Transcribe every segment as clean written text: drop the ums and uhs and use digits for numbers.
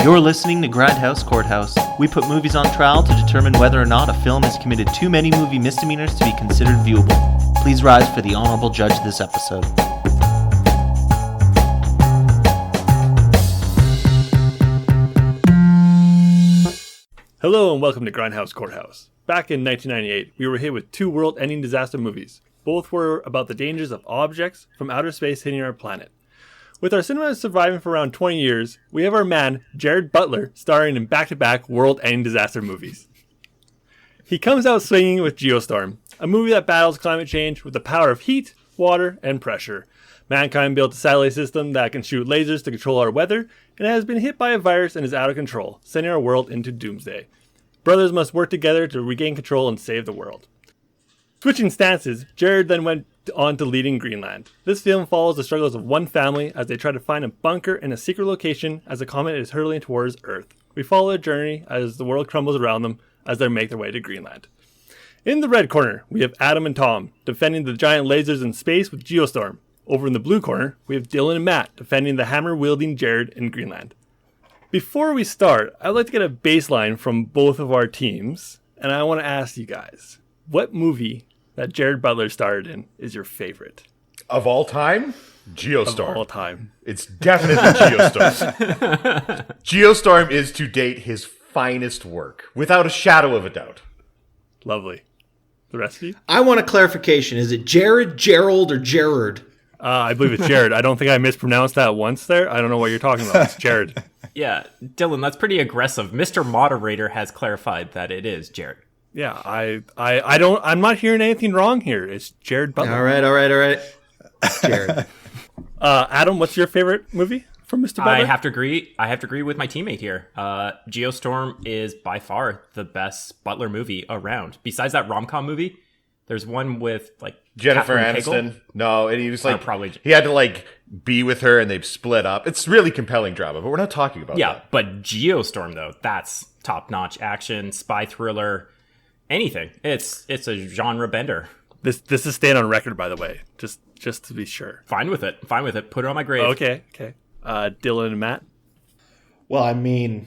You're listening to Grindhouse Courthouse. We put movies on trial to determine whether or not a film has committed too many movie misdemeanors to be considered viewable. Please rise for the honorable judge this episode. Hello and welcome to Grindhouse Courthouse. Back in 1998, we were hit with two world-ending disaster movies. Both were about the dangers of objects from outer space hitting our planet. With our cinema surviving for around 20 years, we have our man, Gerard Butler, starring in back-to-back world-ending disaster movies. He comes out swinging with Geostorm, a movie that battles climate change with the power of heat, water, and pressure. Mankind built a satellite system that can shoot lasers to control our weather, and it has been hit by a virus and is out of control, sending our world into doomsday. Brothers must work together to regain control and save the world. Switching stances, Gerard then went on to leading Greenland. This film follows the struggles of one family as they try to find a bunker in a secret location as a comet is hurtling towards Earth. We follow their journey as the world crumbles around them as they make their way to Greenland. In the red corner, we have Adam and Tom defending the giant lasers in space with Geostorm. Over in the blue corner, we have Dylan and Matt defending the hammer-wielding Gerard in Greenland. Before we start, I'd like to get a baseline from both of our teams, and I want to ask you guys, what movie that Gerard Butler starred in is your favorite? Of all time? Geostorm. Of all time. It's definitely Geostorm. Geostorm is to date his finest work, without a shadow of a doubt. Lovely. The rest of you? I want a clarification. Is it Jared, Gerald, or Gerard? I believe it's Gerard. I don't think I mispronounced that once there. I don't know what you're talking about. It's Gerard. Yeah, Dylan, that's pretty aggressive. Mr. Moderator has clarified that it is Gerard. Yeah, I'm not hearing anything wrong here. It's Gerard Butler. All right. Gerard. Adam, what's your favorite movie from Mr. Butler? I have to agree with my teammate here. Geostorm is by far the best Butler movie around. Besides that rom-com movie, there's one with like Jennifer Catherine Aniston. Hagel. No, and he was like, probably he had to like be with her and they've split up. It's really compelling drama, but we're not talking about that. But Geostorm though, that's top-notch action, spy thriller, anything. It's a genre bender. This is staying on record, by the way, just to be sure. Fine with it. Put it on my grave. Okay. Dylan and Matt. Well, I mean,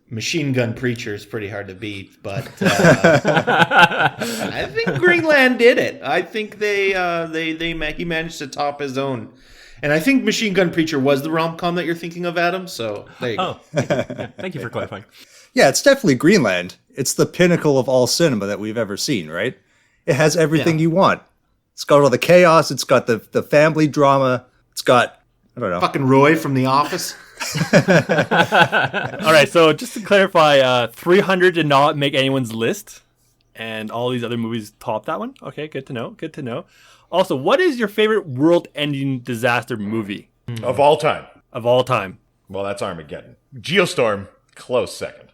Machine Gun Preacher is pretty hard to beat, but I think Greenland did it. I think he managed to top his own. And I think Machine Gun Preacher was the rom-com that you're thinking of, Adam. So there you go. Thank you for clarifying. Yeah, it's definitely Greenland. It's the pinnacle of all cinema that we've ever seen, right? It has everything you want. It's got all the chaos. It's got the family drama. It's got, I don't know. Fucking Roy from The Office. All right, so just to clarify, 300 did not make anyone's list, and all these other movies top that one. Okay, good to know. Also, what is your favorite world-ending disaster movie? Of all time. Of all time. Well, that's Armageddon. Geostorm, close second.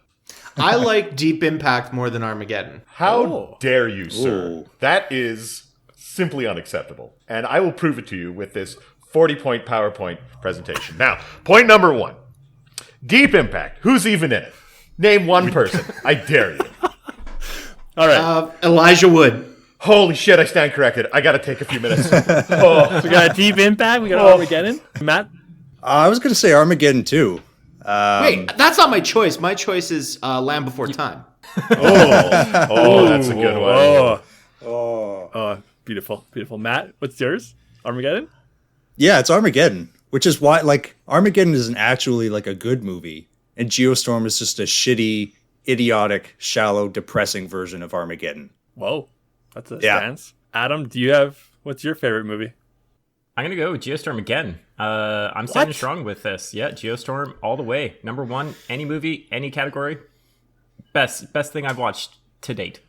I like Deep Impact more than Armageddon. How dare you, sir? That is simply unacceptable. And I will prove it to you with this 40-point PowerPoint presentation. Now, point number one. Deep Impact. Who's even in it? Name one person. I dare you. All right. Elijah Wood. Holy shit, I stand corrected. I gotta take a few minutes. So we got a Deep Impact. We got Armageddon. Matt? I was going to say Armageddon too. Wait, that's not my choice. My choice is Land Before Time. That's a good one. Oh, beautiful. Matt, what's yours? Armageddon? Yeah, it's Armageddon, which is why, like, Armageddon isn't actually, like, a good movie, and Geostorm is just a shitty, idiotic, shallow, depressing version of Armageddon. Whoa, that's a stance. Adam, what's your favorite movie? I'm going to go with Geostorm again. I'm standing strong with this. Yeah, Geostorm all the way. Number one, any movie, any category. Best thing I've watched to date.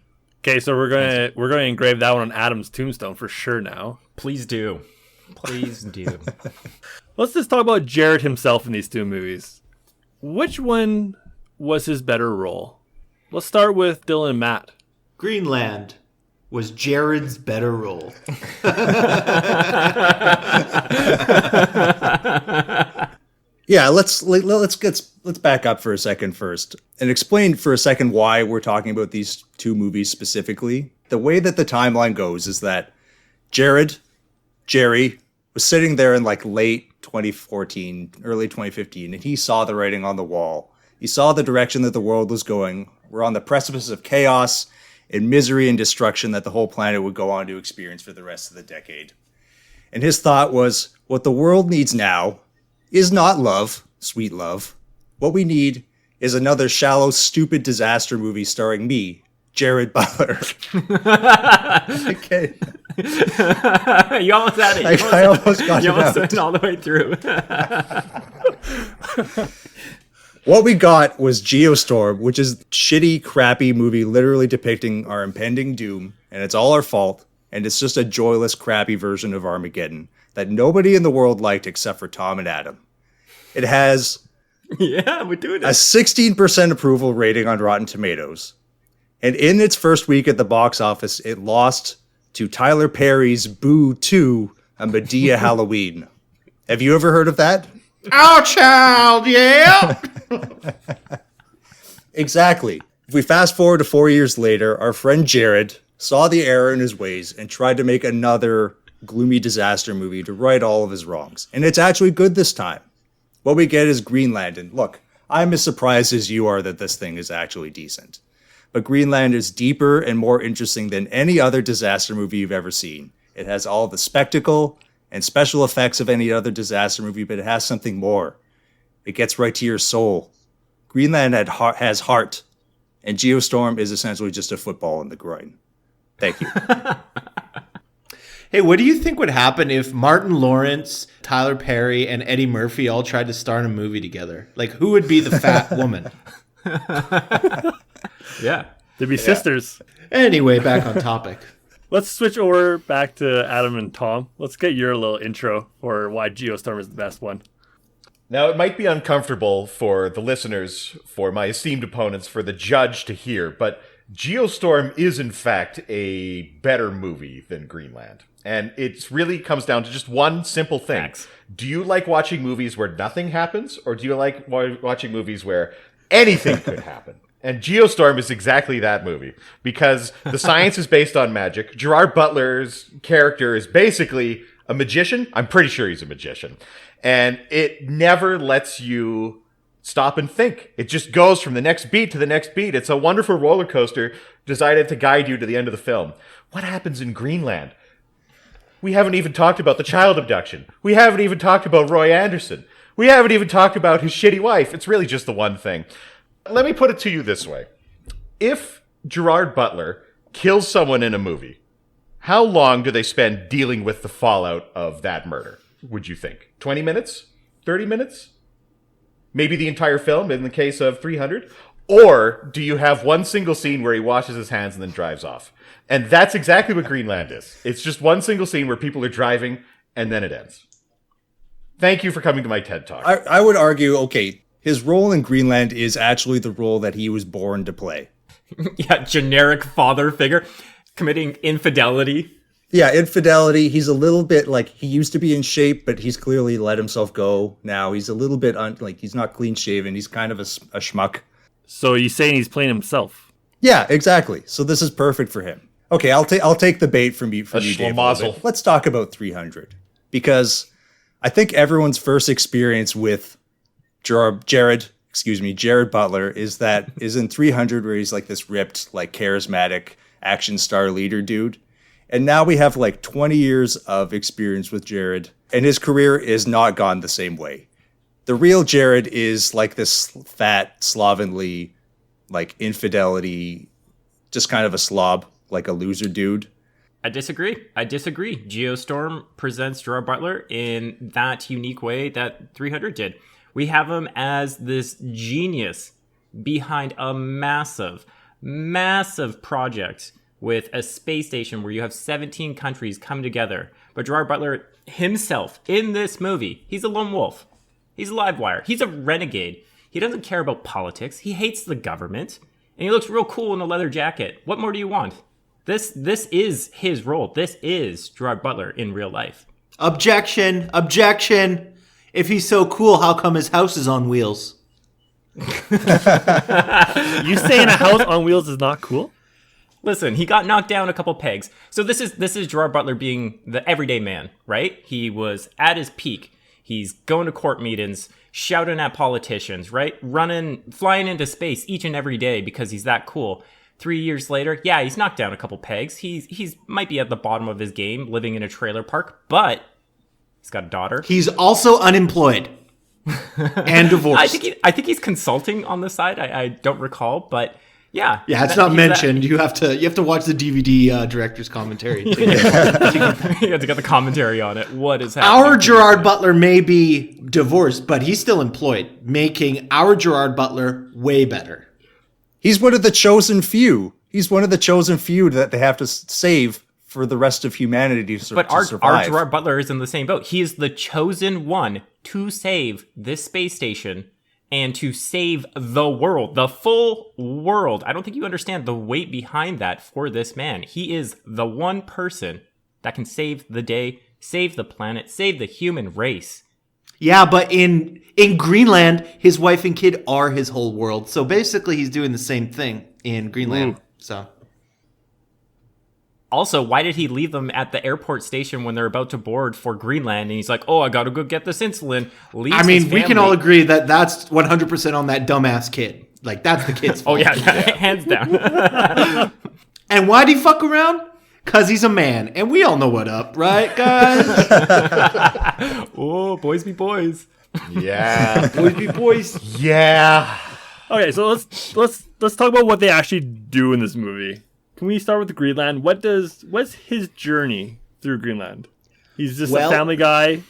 Okay, so we're gonna engrave that one on Adam's tombstone for sure now. Please do. Let's just talk about Gerard himself in these two movies. Which one was his better role? Let's start with Dylan and Matt. Greenland was Jared's better role. Yeah, let's back up for a second first and explain for a second why we're talking about these two movies specifically. The way that the timeline goes is that Jerry was sitting there in like late 2014, early 2015, and he saw the writing on the wall He saw the direction that the world was going. We're on the precipice of chaos and misery and destruction that the whole planet would go on to experience for the rest of the decade. And his thought was, what the world needs now is not love, sweet love. What we need is another shallow, stupid disaster movie starring me, Gerard Butler. Okay. You almost had it. I almost got You it almost out. went all the way through. What we got was Geostorm, which is a shitty, crappy movie literally depicting our impending doom, and it's all our fault, and it's just a joyless, crappy version of Armageddon that nobody in the world liked except for Tom and Adam. It has Yeah, we're doing a it. 16% approval rating on Rotten Tomatoes, and in its first week at the box office, it lost to Tyler Perry's Boo 2, A Medea Halloween. Have you ever heard of that? Our child, yeah. Exactly. If we fast forward to 4 years later, our friend Jared saw the error in his ways and tried to make another gloomy disaster movie to right all of his wrongs. And it's actually good this time. What we get is Greenland. And look, I'm as surprised as you are that this thing is actually decent. But Greenland is deeper and more interesting than any other disaster movie you've ever seen. It has all the spectacle and special effects of any other disaster movie, but it has something more. It gets right to your soul. Greenland has heart, and Geostorm is essentially just a football in the groin. Thank you. Hey, what do you think would happen if Martin Lawrence, Tyler Perry, and Eddie Murphy all tried to star in a movie together? Like, who would be the fat woman? Yeah. They'd be sisters. Anyway, back on topic. Let's switch over back to Adam and Tom. Let's get your little intro for why Geostorm is the best one. Now, it might be uncomfortable for the listeners, for my esteemed opponents, for the judge to hear, but Geostorm is, in fact, a better movie than Greenland. And it really comes down to just one simple thing. Thanks. Do you like watching movies where nothing happens, or do you like watching movies where anything could happen? And Geostorm is exactly that movie, because the science is based on magic. Gerard Butler's character is basically a magician. I'm pretty sure he's a magician. And it never lets you stop and think. It just goes from the next beat to the next beat. It's a wonderful roller coaster designed to guide you to the end of the film. What happens in Greenland? We haven't even talked about the child abduction. We haven't even talked about Roy Anderson. We haven't even talked about his shitty wife. It's really just the one thing. Let me put it to you this way. If Gerard Butler kills someone in a movie, how long do they spend dealing with the fallout of that murder, would you think? 20 minutes? 30 minutes? Maybe the entire film in the case of 300? Or do you have one single scene where he washes his hands and then drives off? And that's exactly what Greenland is. It's just one single scene where people are driving and then it ends. Thank you for coming to my TED Talk. I would argue, okay, his role in Greenland is actually the role that he was born to play. Yeah, generic father figure committing infidelity. Yeah, infidelity. He's a little bit like, he used to be in shape, but he's clearly let himself go now. He's a little bit he's not clean shaven. He's kind of a schmuck. So you're saying he's playing himself? Yeah, exactly. So this is perfect for him. Okay, I'll take the bait from you, Dave. a little schlemazel. bit. Let's talk about 300, because I think everyone's first experience with Gerard Butler is in 300, where he's like this ripped, like charismatic action star leader dude. And now we have like 20 years of experience with Jared, and his career is not gone the same way. The real Jared is like this fat, slovenly, like infidelity, just kind of a slob, like a loser dude. I disagree. Geostorm presents Gerard Butler in that unique way that 300 did. We have him as this genius behind a massive, massive project with a space station where you have 17 countries come together. But Gerard Butler himself, in this movie, he's a lone wolf. He's a live wire. He's a renegade. He doesn't care about politics. He hates the government. And he looks real cool in a leather jacket. What more do you want? This is his role. This is Gerard Butler in real life. Objection. If he's so cool, how come his house is on wheels? You saying a house on wheels is not cool? Listen, he got knocked down a couple pegs. So this is Gerard Butler being the everyday man, right? He was at his peak. He's going to court meetings. shouting at politicians, right? Flying into space each and every day because he's that cool. 3 years later, yeah, he's knocked down a couple pegs. He's might be at the bottom of his game, living in a trailer park, but he's got a daughter. He's also unemployed and divorced. I think he's consulting on the side. I don't recall, but yeah. Yeah, it's not mentioned. You have to watch the DVD director's commentary. You have to get the commentary on it. What is happening? Our Gerard Butler may be divorced, but he's still employed, making our Gerard Butler way better. He's one of the chosen few. He's one of the chosen few that they have to save for the rest of humanity to survive. But our Gerard Butler is in the same boat. He is the chosen one to save this space station and to save the world, the full world. I don't think you understand the weight behind that for this man. He is the one person that can save the day, save the planet, save the human race. Yeah, but in Greenland, his wife and kid are his whole world. So basically, he's doing the same thing in Greenland. So. Also, why did he leave them at the airport station when they're about to board for Greenland? And he's like, "Oh, I gotta go get this insulin." I mean, we can all agree that that's 100% on that dumbass kid. Like, that's the kid's fault. Oh yeah, hands down. And why'd he fuck around? Because he's a man. And we all know what up, right, guys? Oh, boys be boys. Yeah. Boys be boys. Yeah. Okay, so let's talk about what they actually do in this movie. Can we start with Greenland? What's his journey through Greenland? He's just a family guy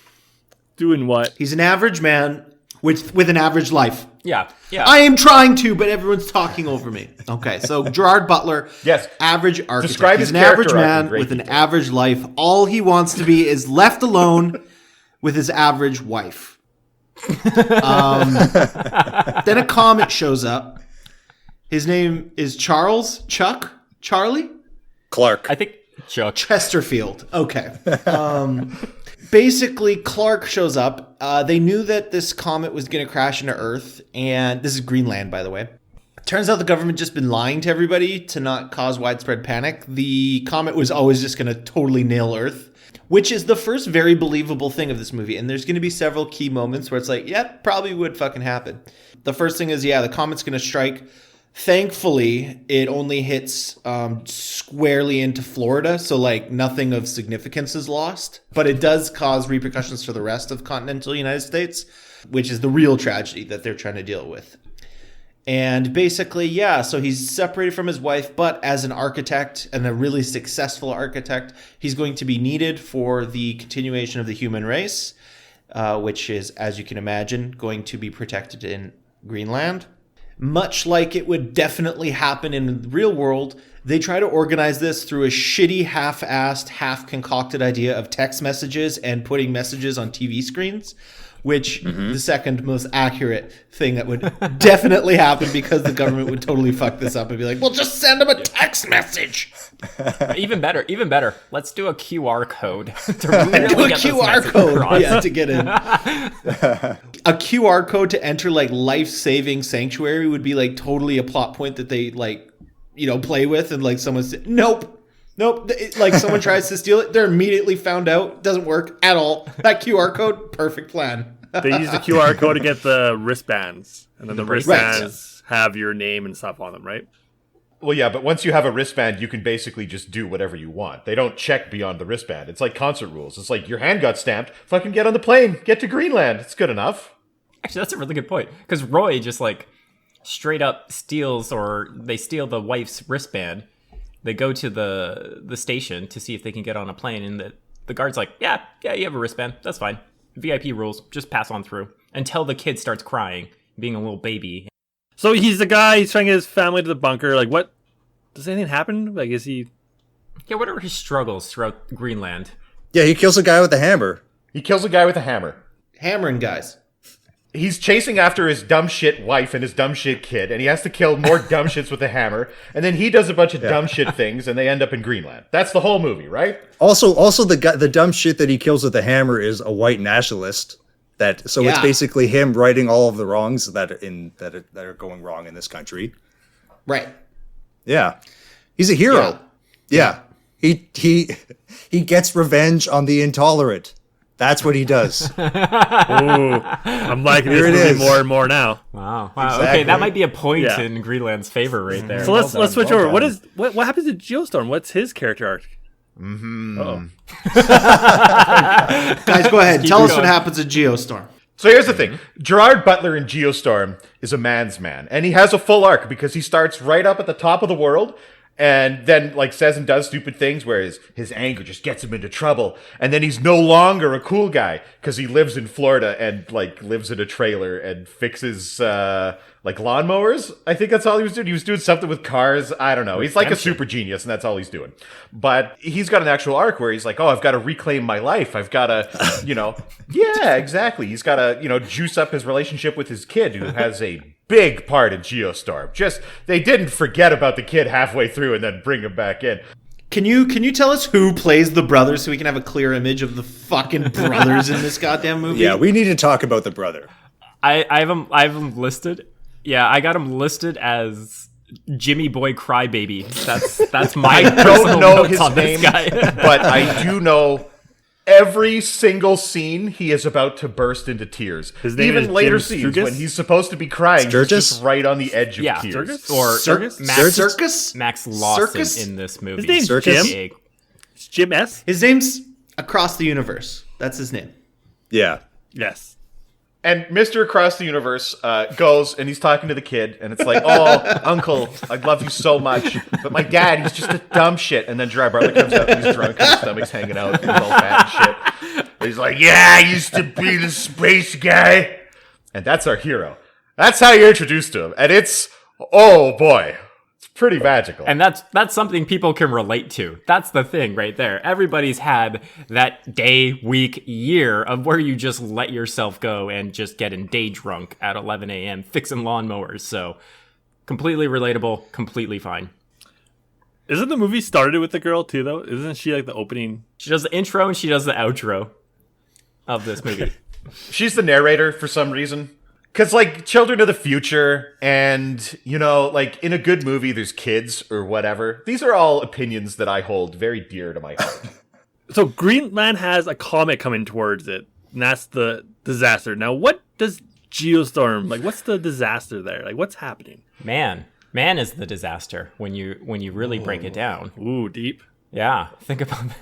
doing what? He's an average man with an average life. Yeah. I am trying to, but everyone's talking over me. Okay, so Gerard Butler, Yes. average architect. Describe He's his an average character arc in man great with an detail. average life. All he wants to be is left alone with his average wife. Then a comet shows up. His name is Charlie? Clark. I think Chuck. Chesterfield. Okay. Basically, Clark shows up. They knew that this comet was going to crash into Earth, and this is Greenland, by the way. Turns out the government just been lying to everybody to not cause widespread panic. The comet was always just going to totally nail Earth, which is the first very believable thing of this movie. And there's going to be several key moments where it's like, yeah, probably would fucking happen. The first thing is, yeah, the comet's going to strike. Thankfully, it only hits squarely into Florida, so like nothing of significance is lost. But it does cause repercussions for the rest of continental United States, which is the real tragedy that they're trying to deal with. And basically, yeah, so he's separated from his wife, but as an architect and a really successful architect, he's going to be needed for the continuation of the human race, which is, as you can imagine, going to be protected in Greenland. Much like it would definitely happen in the real world, they try to organize this through a shitty, half-assed, half-concocted idea of text messages and putting messages on TV screens, which the second most accurate thing that would definitely happen because the government would totally fuck this up and be like, well, just send them a text message. Even better. Let's do a QR code. Do a QR code to get in. A QR code to enter like life-saving sanctuary would be like totally a plot point that they like, play with, and like someone said, nope. Like someone tries to steal it, they're immediately found out. Doesn't work at all. That QR code, perfect plan. They use the QR code to get the wristbands, and then the wristbands have your name and stuff on them, right? Well, yeah, but once you have a wristband, you can basically just do whatever you want. They don't check beyond the wristband. It's like concert rules. It's like your hand got stamped. Fucking get on the plane. Get to Greenland. It's good enough. Actually, that's a really good point. Because Roy just like straight up steals, or they steal the wife's wristband. They go to the station to see if they can get on a plane, and the guard's like, yeah, you have a wristband. That's fine. VIP rules. Just pass on through. Until the kid starts crying, being a little baby. So he's the guy, he's trying to get his family to the bunker. Like, what? Does anything happen? Like, is he... Yeah, what are his struggles throughout Greenland? Yeah, he kills a guy with a hammer. He kills a guy with a hammer. Hammering guys. He's chasing after his dumb shit wife and his dumb shit kid, and he has to kill more dumb shits with a hammer, and then he does a bunch of dumb shit things, and they end up in Greenland. That's the whole movie, right? Also, the dumb shit that he kills with the hammer is a white nationalist. It's basically him righting all of the wrongs that are going wrong in this country. Right. Yeah, he's a hero. Yeah. He gets revenge on the intolerant. That's what he does. Ooh, I'm liking this Here it movie is. more and more now. Wow. Exactly. Okay, that might be a point Yeah. in Greenland's favor right there. So let's switch well over. done. What happens to Geostorm? What's his character arc? Guys, go ahead. Tell us going. what happens at Geostorm. So here's the thing. Gerard Butler in Geostorm is a man's man. And he has a full arc because he starts right up at the top of the world and then like says and does stupid things where his anger just gets him into trouble. And then he's no longer a cool guy because he lives in Florida and like lives in a trailer and fixes like lawnmowers. I think that's all he was doing. He was doing something with cars. I don't know. He's like a super genius and that's all he's doing. But he's got an actual arc where he's like, oh, I've got to reclaim my life. I've got to, yeah, exactly. He's got to, juice up his relationship with his kid who has a big part in Geostorm. Just, they didn't forget about the kid halfway through and then bring him back in. Can you tell us who plays the brothers so we can have a clear image of the fucking brothers in this goddamn movie? Yeah, we need to talk about the brother. I have him listed. Yeah, I got him listed as Jimmy Boy Crybaby. That's my I personal don't know notes his on this name, guy. but I do know every single scene he is about to burst into tears. His name Even is later Jim scenes Sturgis? when he's supposed to be crying, Sturgis? he's just right on the edge of Yeah, tears. Sturgis? Or Circus? Circus? Max Lawson Circus? in this movie. His name's Circus? Jim. It's Jim S. His name's Across the Universe. That's his name. Yeah. Yes. And Mr. Across the Universe goes and he's talking to the kid, and it's like, oh, Uncle, I love you so much, but my dad, he's just a dumb shit. And then Gerard Butler comes out and he's drunk and his stomach's hanging out and he's all fat and shit. And he's like, yeah, I used to be the space guy. And that's our hero. That's how you're introduced to him. And it's, oh boy, it's pretty magical. And that's something people can relate to. That's the thing right there. Everybody's had that day, week, year of where you just let yourself go and just getting day drunk at 11 a.m. fixing lawnmowers. So completely relatable, completely fine. Isn't the movie started with the girl too, though? Isn't she like the opening? She does the intro and she does the outro of this movie. She's the narrator for some reason. Because, like, children of the future and, like, in a good movie, there's kids or whatever. These are all opinions that I hold very dear to my heart. So Greenland has a comet coming towards it, and that's the disaster. Now, what does Geostorm, like, what's the disaster there? Like, what's happening? Man is the disaster when you really break it down. Ooh, deep. Yeah, think about that.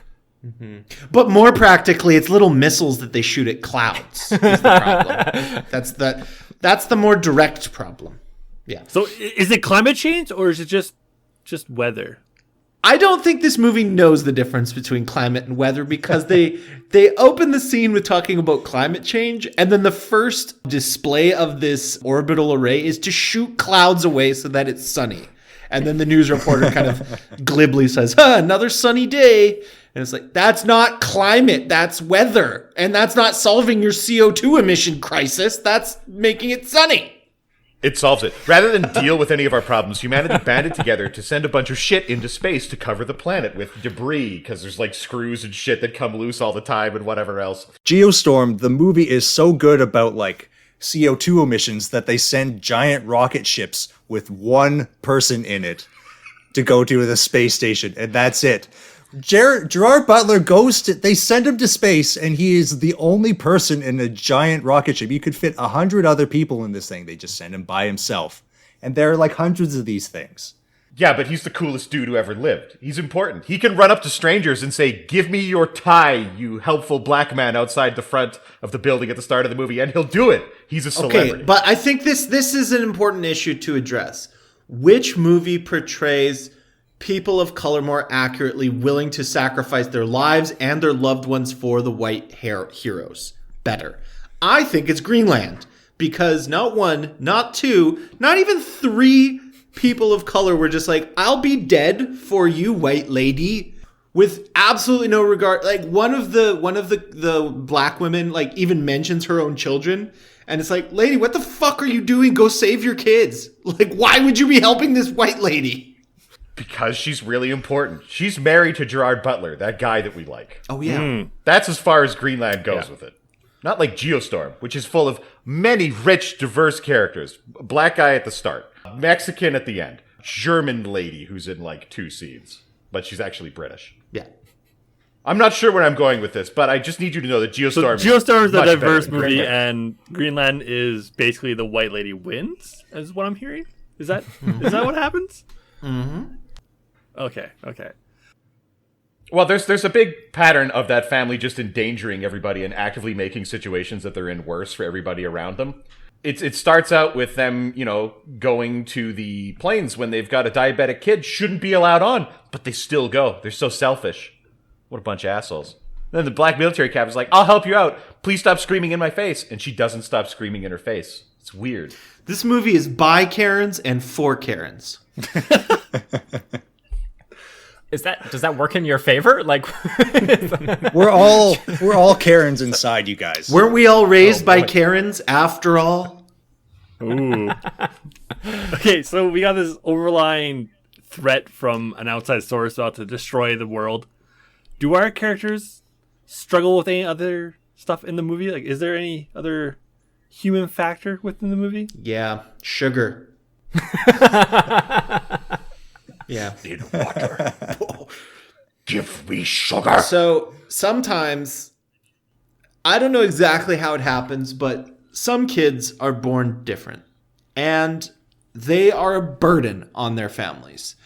But more practically, it's little missiles that they shoot at clouds. Is the problem. That's the more direct problem. Yeah. So is it climate change or is it just weather? I don't think this movie knows the difference between climate and weather because they open the scene with talking about climate change, and then the first display of this orbital array is to shoot clouds away so that it's sunny. And then the news reporter kind of glibly says, another sunny day. And it's like, that's not climate, that's weather. And that's not solving your CO2 emission crisis. That's making it sunny. It solves it. Rather than deal with any of our problems, humanity banded together to send a bunch of shit into space to cover the planet with debris, because there's like screws and shit that come loose all the time and whatever else. Geostorm, the movie is so good about like CO2 emissions that they send giant rocket ships with one person in it to go to the space station, and that's it. Gerard Butler they send him to space, and he is the only person in a giant rocket ship. You could fit 100 other people in this thing. They just send him by himself. And there are like hundreds of these things. Yeah, but he's the coolest dude who ever lived. He's important. He can run up to strangers and say, give me your tie, you helpful black man outside the front of the building at the start of the movie, and he'll do it. He's a celebrity. Okay, but I think this is an important issue to address. Which movie portrays people of color more accurately, willing to sacrifice their lives and their loved ones for the white heroes better? I think it's Greenland, because not one, not two, not even three people of color were just like, I'll be dead for you, white lady, with absolutely no regard. Like one of the black women like even mentions her own children, and it's like, lady, what the fuck are you doing? Go save your kids. Like, why would you be helping this white lady? Because she's really important. She's married to Gerard Butler, that guy that we like. Oh yeah. That's as far as Greenland goes with it. Not like Geostorm, which is full of many rich, diverse characters. Black guy at the start, Mexican at the end, German lady who's in like 2 scenes, but she's actually British. Yeah. I'm not sure where I'm going with this, but I just need you to know that Geostorm. Geostorm is a much diverse better than movie, Greenland. and Greenland is basically the white lady wins, is what I'm hearing. Is that what happens? Mm-hmm. Okay. Well, there's a big pattern of that family just endangering everybody and actively making situations that they're in worse for everybody around them. It starts out with them, going to the plains when they've got a diabetic kid, shouldn't be allowed on, but they still go. They're so selfish. What a bunch of assholes. Then the black military captain's like, I'll help you out. Please stop screaming in my face. And she doesn't stop screaming in her face. It's weird. This movie is by Karens and for Karens. Does that work in your favor? Like, We're all Karens inside, you guys. Weren't we all raised by Karens after all? Ooh. Okay, so we got this overlying threat from an outside source about to destroy the world. Do our characters struggle with any other stuff in the movie? Like, is there any other human factor within the movie? Yeah, sugar. Yeah. In water. Give me sugar. So sometimes, I don't know exactly how it happens, but some kids are born different. And they are a burden on their families.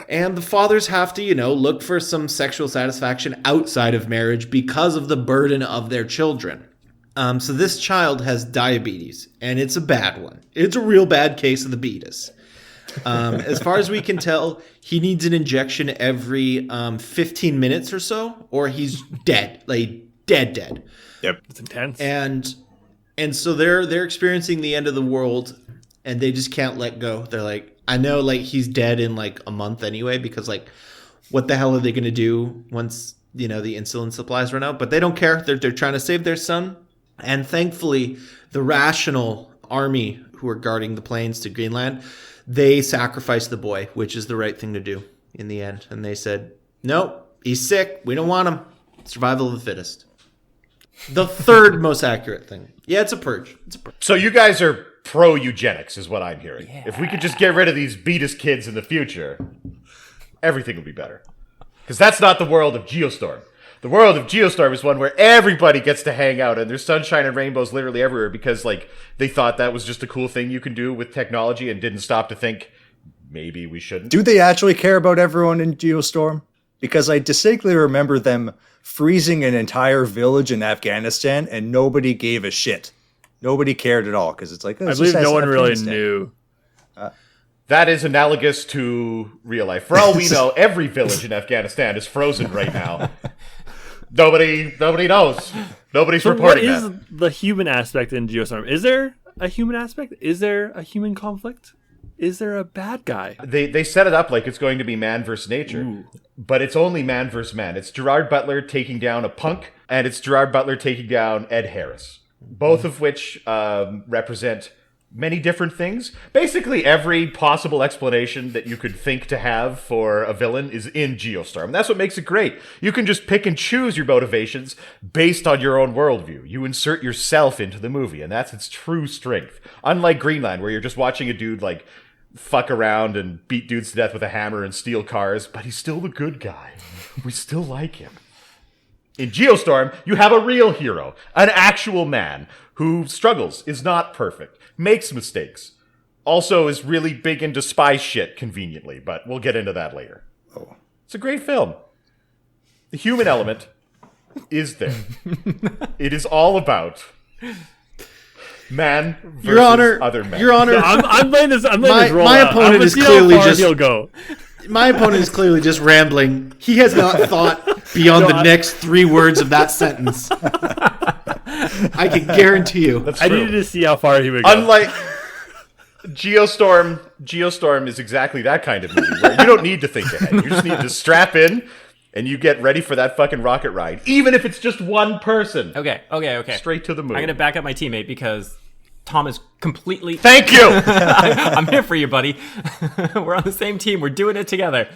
And the fathers have to, look for some sexual satisfaction outside of marriage because of the burden of their children. So this child has diabetes, and it's a bad one. It's a real bad case of the beatus. As far as we can tell, he needs an injection every 15 minutes or so, or he's dead, like dead. Yep, it's intense. And so they're experiencing the end of the world, and they just can't let go. They're like, I know, like, he's dead in like a month anyway, because like, what the hell are they going to do once the insulin supplies run out? But they don't care. They're trying to save their son, and thankfully, the rational army who are guarding the plains to Greenland, they sacrificed the boy, which is the right thing to do in the end. And they said, nope, he's sick. We don't want him. Survival of the fittest. The third most accurate thing. Yeah, it's a purge. So you guys are pro-eugenics is what I'm hearing. Yeah. If we could just get rid of these beatus kids in the future, everything would be better. Because that's not the world of Geostorm. The world of Geostorm is one where everybody gets to hang out and there's sunshine and rainbows literally everywhere because, like, they thought that was just a cool thing you can do with technology and didn't stop to think, maybe we shouldn't. Do they actually care about everyone in Geostorm? Because I distinctly remember them freezing an entire village in Afghanistan and nobody gave a shit. Nobody cared at all because it's like, I believe no one really knew. That is analogous to real life. For all we know, every village in Afghanistan is frozen right now. Nobody knows. Nobody's reporting that. What is the human aspect in Geostorm? Is there a human aspect? Is there a human conflict? Is there a bad guy? They set it up like it's going to be man versus nature, but it's only man versus man. It's Gerard Butler taking down a punk, and it's Gerard Butler taking down Ed Harris, both of which represent many different things. Basically, every possible explanation that you could think to have for a villain is in Geostorm. And that's what makes it great. You can just pick and choose your motivations based on your own worldview. You insert yourself into the movie, and that's its true strength. Unlike Greenland, where you're just watching a dude, like, fuck around and beat dudes to death with a hammer and steal cars, but he's still the good guy. We still like him. In Geostorm, you have a real hero, an actual man who struggles, is not perfect, makes mistakes, also is really big into spy shit, conveniently, but we'll get into that later. Oh, it's a great film. The human element is there. It is all about man versus other man. Your Honor, Yeah, I'm playing this. I'm playing this role my out. opponent I'm is clearly just- he'll go. my opponent is clearly just rambling. He has not thought beyond the next 3 words of that sentence. I can guarantee you. That's I true. needed to see how far he would go. Unlike Geostorm is exactly that kind of movie where you don't need to think ahead. You just need to strap in and you get ready for that fucking rocket ride, even if it's just one person. Okay. Straight to the moon. I'm going to back up my teammate because Tom is completely... Thank you! I'm here for you, buddy. We're on the same team. We're doing it together.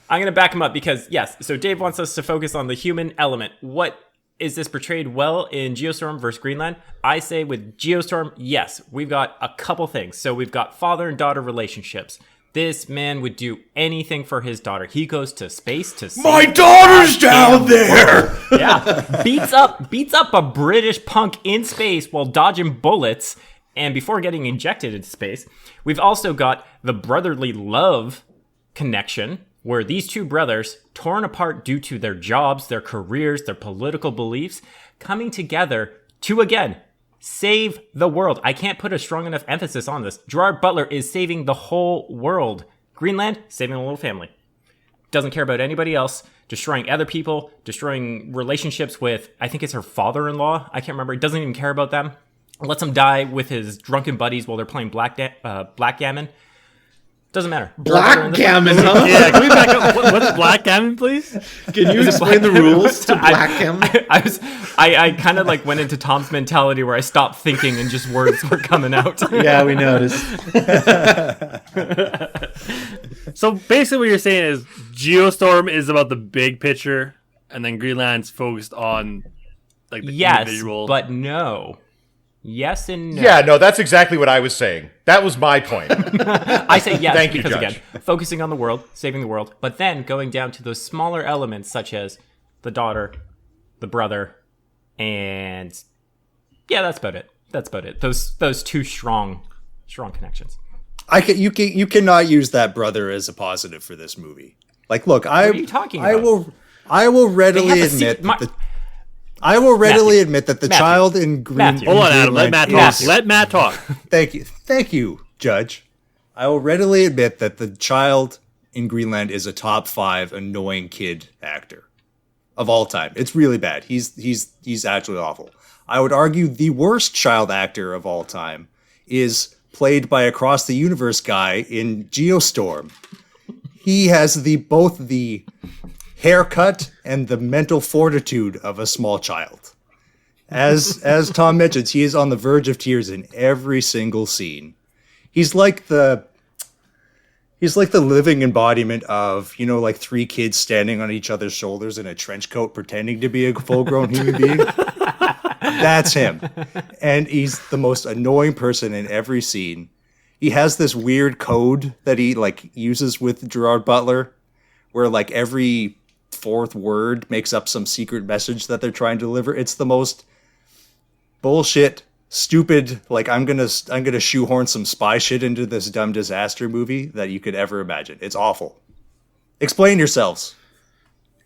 I'm going to back him up because, yes, so Dave wants us to focus on the human element. What is this portrayed well in Geostorm versus Greenland? I say with Geostorm, yes, we've got a couple things. So we've got father and daughter relationships. This man would do anything for his daughter. He goes to space to save My daughter's down goddamn there. world. Yeah, beats up a British punk in space while dodging bullets, and before getting injected into space. We've also got the brotherly love connection, where these two brothers, torn apart due to their jobs, their careers, their political beliefs, coming together to again save the world. I can't put a strong enough emphasis on this. Gerard Butler is saving the whole world. Greenland, saving a little family. Doesn't care about anybody else, destroying other people, destroying relationships with, I think it's her father-in-law. I can't remember. He doesn't even care about them. Lets him die with his drunken buddies while they're playing blackgammon. Doesn't matter. Blackgammon, huh? Yeah, can we back up? What's blackgammon, please? Can you explain the rules to blackgammon? I kind of like went into Tom's mentality where I stopped thinking and just words were coming out. Yeah, we noticed. So basically what you're saying is Geostorm is about the big picture, and then Greenland's focused on like the individual. But no. Yes and no. Yeah, no, that's exactly what I was saying. That was my point. I say yes Thank you, because, Judge. again, focusing on the world, saving the world, but then going down to those smaller elements such as the daughter, the brother, and yeah, that's about it. That's about it. Those two strong connections. You cannot use that brother as a positive for this movie. Like, look, What are you talking about? I will They readily have a admit secret- my- that I will readily Matthew. admit that the Matthew. child in Matthew. Hold on, Adam. Let Matt talk. Yes. Let Matt talk. Thank you, Judge. I will readily admit that the child in Greenland is a top 5 annoying kid actor of all time. It's really bad. He's actually awful. I would argue the worst child actor of all time is played by Across the Universe guy in Geostorm. He has both the haircut and the mental fortitude of a small child. As Tom mentions, he is on the verge of tears in every single scene. He's like the living embodiment of, like 3 kids standing on each other's shoulders in a trench coat pretending to be a full-grown human being. That's him. And he's the most annoying person in every scene. He has this weird code that he uses with Gerard Butler where every 4th word makes up some secret message that they're trying to deliver. It's the most bullshit, stupid, I'm gonna shoehorn some spy shit into this dumb disaster movie that you could ever imagine. It's awful. Explain yourselves.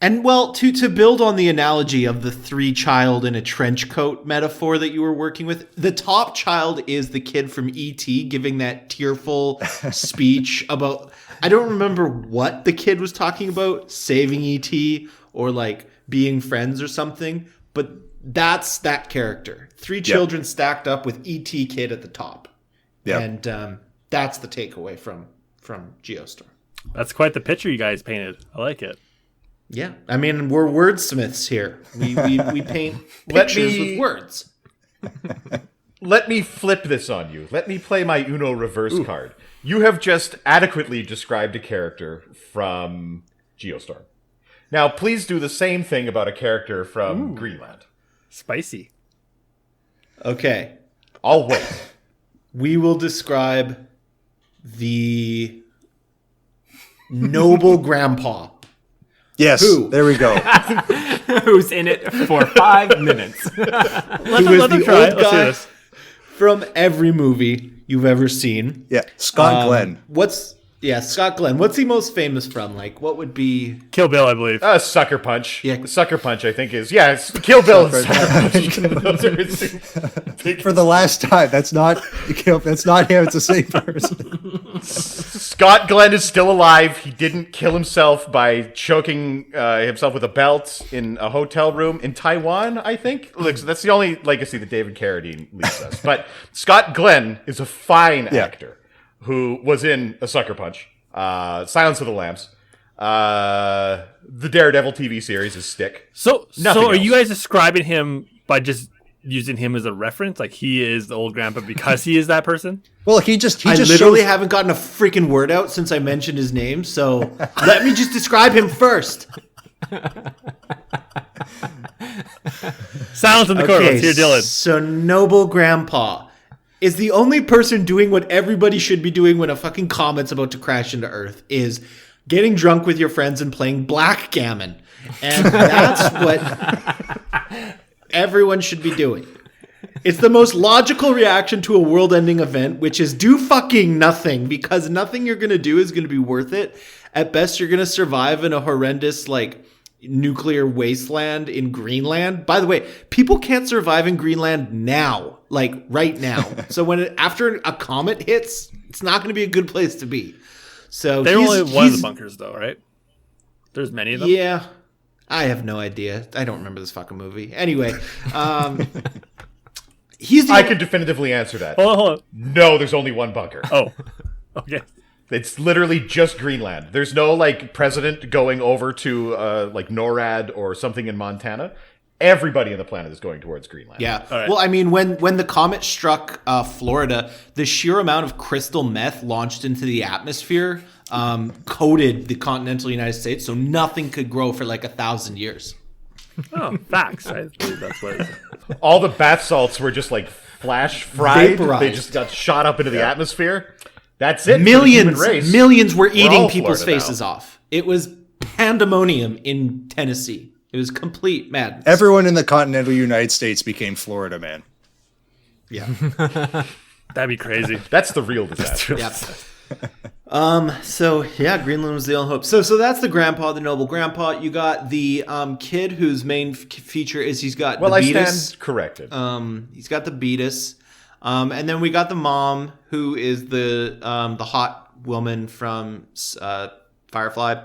And well, to build on the analogy of the 3 child in a trench coat metaphor that you were working with, the top child is the kid from E.T. giving that tearful speech about, I don't remember what the kid was talking about, saving E.T. or being friends or something, but that's that character. 3 children stacked up with E.T. kid at the top. Yeah. And that's the takeaway from Geostorm. That's quite the picture you guys painted. I like it. Yeah, I mean, we're wordsmiths here. We paint pictures with words. Let me flip this on you. Let me play my Uno reverse card. You have just adequately described a character from Geostorm. Now, please do the same thing about a character from Greenland. Spicy. Okay, I'll wait. we will describe the noble grandpa. Yes, Who? there we go. Who's in it for 5 minutes? Who is the old guy from every movie you've ever seen. Yeah, Scott Glenn. Scott Glenn. What's he most famous from? What would be... Kill Bill, I believe. Sucker Punch. Yeah. Sucker Punch, I think, is... Yeah, it's Kill Bill and Sucker Punch. Those are his For the last time, that's not him. It's the same person. Scott Glenn is still alive. He didn't kill himself by choking himself with a belt in a hotel room in Taiwan, I think. Look, so that's the only legacy that David Carradine leaves us. But Scott Glenn is a fine actor who was in A Sucker Punch, Silence of the Lambs, the Daredevil TV series is Stick. So Nothing are else. you guys describing him by just using him as a reference? He is the old grandpa because he is that person? Well, he just I literally shows- haven't gotten a freaking word out since I mentioned his name, so let me just describe him first. Silence in the courtroom. Here, Dylan. So noble grandpa. is the only person doing what everybody should be doing when a fucking comet's about to crash into Earth is getting drunk with your friends and playing backgammon. And that's what everyone should be doing. It's the most logical reaction to a world-ending event, which is do fucking nothing, because nothing you're going to do is going to be worth it. At best, you're going to survive in a horrendous, like, nuclear wasteland in Greenland. By the way, people can't survive in Greenland now, like right now. So after a comet hits, it's not going to be a good place to be. So They're only one of the bunkers, though, right? There's many of them. Yeah, I have no idea. I don't remember this fucking movie. Anyway, I can definitively answer that. Hold on. No, there's only one bunker. Oh, okay. It's literally just Greenland. There's no like president going over to like NORAD or something in Montana. Everybody on the planet is going towards Greenland. Yeah. Right. Well, I mean, when the comet struck Florida, the sheer amount of crystal meth launched into the atmosphere coated the continental United States, so nothing could grow for like 1,000 years. Oh, facts. I believe that's what it is. All the bath salts were just like flash fried. Vaporized. They just got shot up into the atmosphere. That's it. Millions were eating all people's Florida faces now. off. It was pandemonium in Tennessee. It was complete madness. Everyone in the continental United States became Florida man. Yeah. That'd be crazy. That's the real disaster. Yep. So yeah, Greenland was the only hope. So that's the grandpa, the noble grandpa. You got the kid whose main feature is he's got Well, I diabetes. stand corrected. He's got the beatus. And then we got the mom, who is the hot woman from Firefly.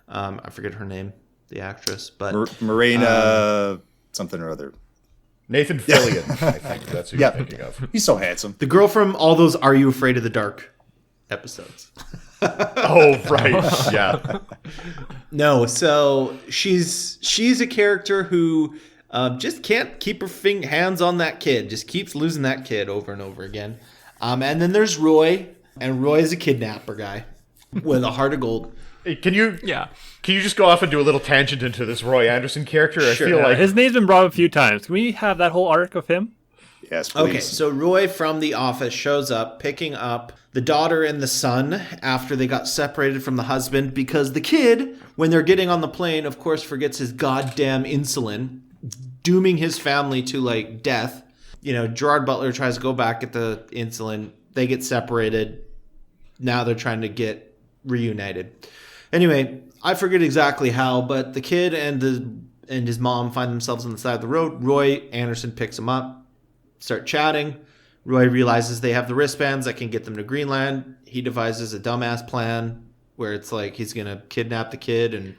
I forget her name, the actress, but Morena something or other. Nathan Fillion, I think that's who you're thinking of. He's so handsome. the girl from all those Are You Afraid of the Dark episodes. Oh, right. Yeah. No, so she's a character who just can't keep her hands on that kid. Just keeps losing that kid over and over again. And then there's Roy, and Roy is a kidnapper guy with a heart of gold. Hey, can you just go off and do a little tangent into this Roy Anderson character? Sure. I feel like His name's been brought up a few times. Can we have that whole arc of him? Yes, please. Okay, so Roy from The Office shows up picking up the daughter and the son after they got separated from the husband because the kid, when they're getting on the plane, of course, forgets his goddamn insulin, dooming his family to, like, death. You know, Gerard Butler tries to go back at the insulin. They get separated. Now they're trying to get reunited. Anyway, I forget exactly how, but the kid and his mom find themselves on the side of the road. Roy Anderson picks him up, start chatting. Roy realizes they have the wristbands that can get them to Greenland. He devises a dumbass plan where it's like he's going to kidnap the kid and,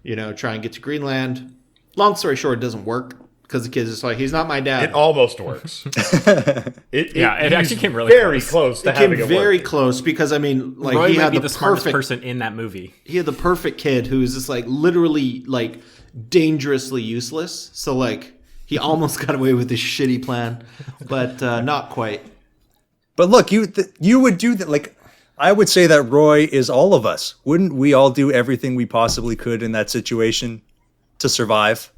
you know, try and get to Greenland. Long story short, it doesn't work because the kid's just like, he's not my dad. it almost works. It actually came really very close to It came having it very work. close because, I mean, like, Roy he might had be the the smartest perfect person in that movie. He had the perfect kid who is just like literally like dangerously useless. So like he almost got away with this shitty plan, but not quite. But look, you would do that. Like, I would say that Roy is all of us. Wouldn't we all do everything we possibly could in that situation to survive?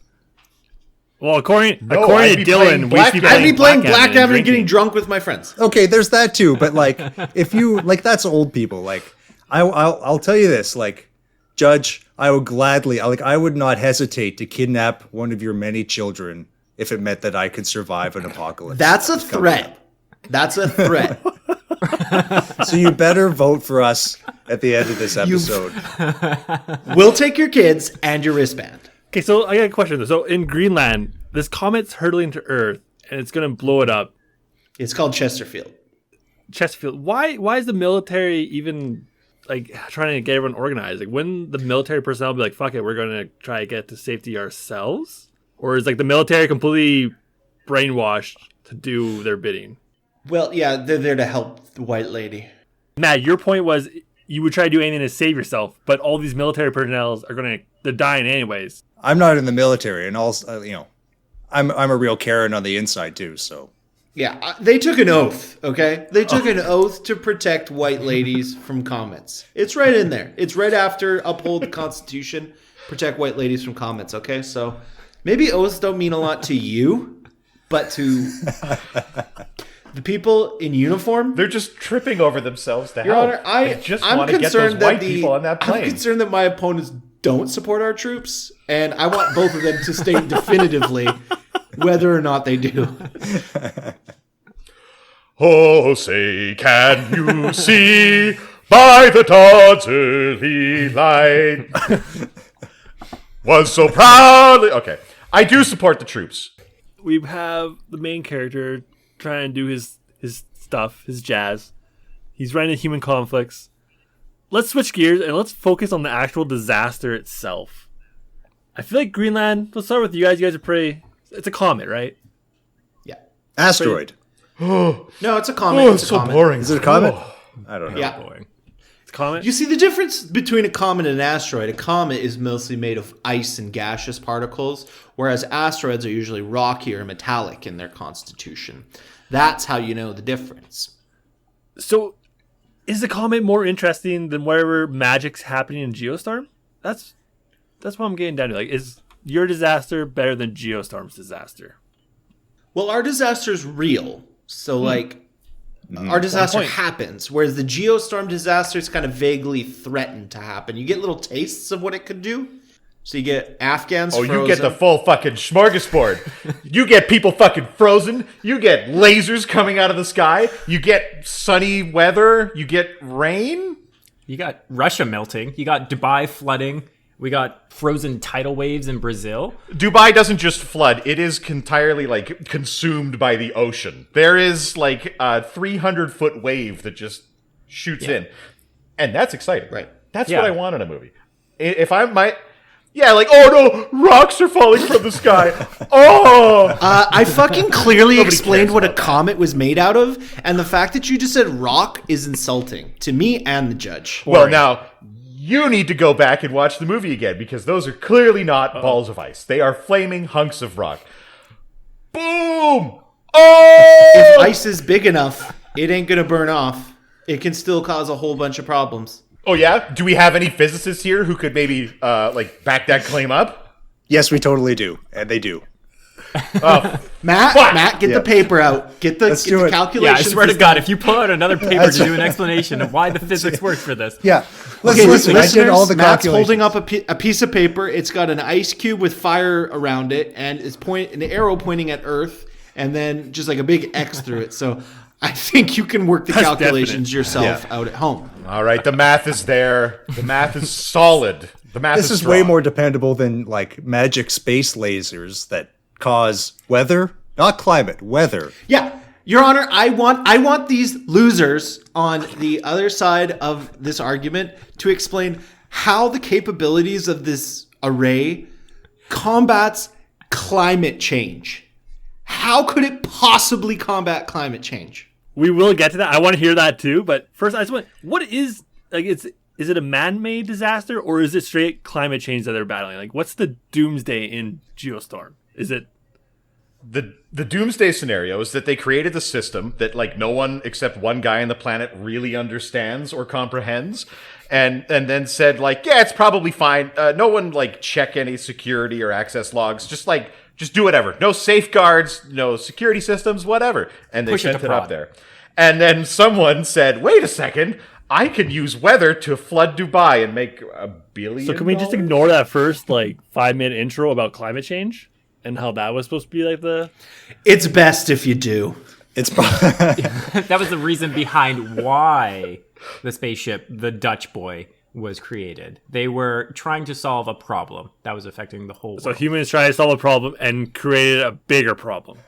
Well, according I'd to be Dylan, playing I'd be playing backgammon backgammon and getting drinking. drunk with my friends. Okay, there's that too. But like, if you like, that's old people. Like, I'll tell you this. Like, Judge, I would not hesitate to kidnap one of your many children if it meant that I could survive an apocalypse. That's a threat. That's a threat. So you better vote for us at the end of this episode. We'll take your kids and your wristband. Okay, so I got a question. So in Greenland, this comet's hurtling to Earth, and it's going to blow it up. It's called Chesterfield. Chesterfield. Why is the military even like trying to get everyone organized? Like, wouldn't the military personnel be like, "Fuck it, we're going to try to get to safety ourselves"? Or is like the military completely brainwashed to do their bidding? Well, yeah, they're there to help the white lady. Matt, your point was you would try to do anything to save yourself, but all these military personnel they're dying anyways. I'm not in the military, and also, I'm a real Karen on the inside too. So Yeah, they took an oath, okay? They took an oath to protect white ladies from comets. It's right in there. It's right after uphold the Constitution, protect white ladies from comets, okay? So maybe oaths don't mean a lot to you, but to the people in uniform. They're just tripping over themselves to Your help. Honor, They just want to get those white people on that plane. I'm concerned that my opponents don't support our troops, and I want both of them to state definitively whether or not they do. Oh, say, can you see by the dawn's early light? Was so proudly... Okay. I do support the troops. We have the main character trying to do his stuff, his jazz. He's running into human conflicts. Let's switch gears and let's focus on the actual disaster itself. I feel like Greenland, let's start with you guys. You guys are pretty... It's a comet, right? Yeah. Asteroid. No, it's a comet. Oh, it's it's a so comet. boring. Is it a comet? Oh. I don't know. Yeah. It's a comet. You see the difference between a comet and an asteroid? A comet is mostly made of ice and gaseous particles, whereas asteroids are usually rocky or metallic in their constitution. That's how you know the difference. So, is the comet more interesting than whatever magic's happening in Geostorm? That's what I'm getting down to. Like, is your disaster better than Geostorm's disaster? Well, our disaster's real. So, our disaster point. happens, whereas the Geostorm disaster is kind of vaguely threatened to happen. You get little tastes of what it could do. So you get Afghans Oh, frozen. you get the full fucking smorgasbord. You get people fucking frozen. You get lasers coming out of the sky. You get sunny weather. You get rain. You got Russia melting. You got Dubai flooding. We got frozen tidal waves in Brazil. Dubai doesn't just flood. It is entirely, consumed by the ocean. There is, a 300-foot wave that just shoots in. And that's exciting. Right. That's Yeah. what I want in a movie. If I might... Yeah, oh no, rocks are falling from the sky. Oh! I fucking clearly Nobody explained cares what a about that. comet was made out of, and the fact that you just said rock is insulting to me and the judge. Well, now, you need to go back and watch the movie again, because those are clearly not balls of ice. They are flaming hunks of rock. Boom! Oh! If ice is big enough, it ain't gonna burn off. It can still cause a whole bunch of problems. Oh, yeah? Do we have any physicists here who could maybe, back that claim up? Yes, we totally do. And they do. Matt, get the paper out. Get the do it. Yeah, I calculations. swear to God, if you pull out another paper to do an explanation of why the physics works for this. Yeah. Okay, Listen, I did all the Matt's calculations. holding up a piece of paper. It's got an ice cube with fire around it, and it's an arrow pointing at Earth, and then just like a big X through it. So I think you can work the calculations yourself out at home. All right, the math is there. The math is solid. The math This is strong. way more dependable than magic space lasers that cause weather, not climate, weather. Yeah, Your Honor, I want these losers on the other side of this argument to explain how the capabilities of this array combats climate change. How could it possibly combat climate change? We will get to that. I want to hear that too. But first, I just want, what is, is it a man-made disaster or is it straight climate change that they're battling? Like, what's the doomsday in Geostorm? Is it... The doomsday scenario is that they created the system that no one except one guy on the planet really understands or comprehends, and then said yeah, it's probably fine. No one check any security or access logs. Just do whatever. No safeguards, no security systems, whatever. And they Push it sent to it up prod. there. And then someone said, "Wait a second, I could use weather to flood Dubai and make $1 billion." So can we just ignore that first 5-minute intro about climate change and how that was supposed to be the... It's best if you do. It's probably That was the reason behind why the spaceship, the Dutch boy, was created. They were trying to solve a problem that was affecting the whole So world. humans tried to solve a problem and created a bigger problem.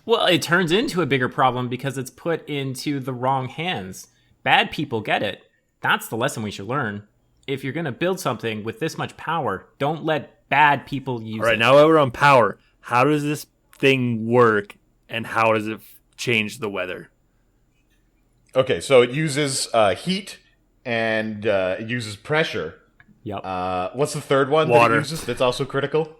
Well, it turns into a bigger problem because it's put into the wrong hands. Bad people get it. That's the lesson we should learn. If you're going to build something with this much power, don't let bad people use All right, it. now that we're on power, how does this thing work and how does it change the weather? Okay, so it uses heat and it uses pressure. Yep. What's the third one that Water. it uses that's also critical?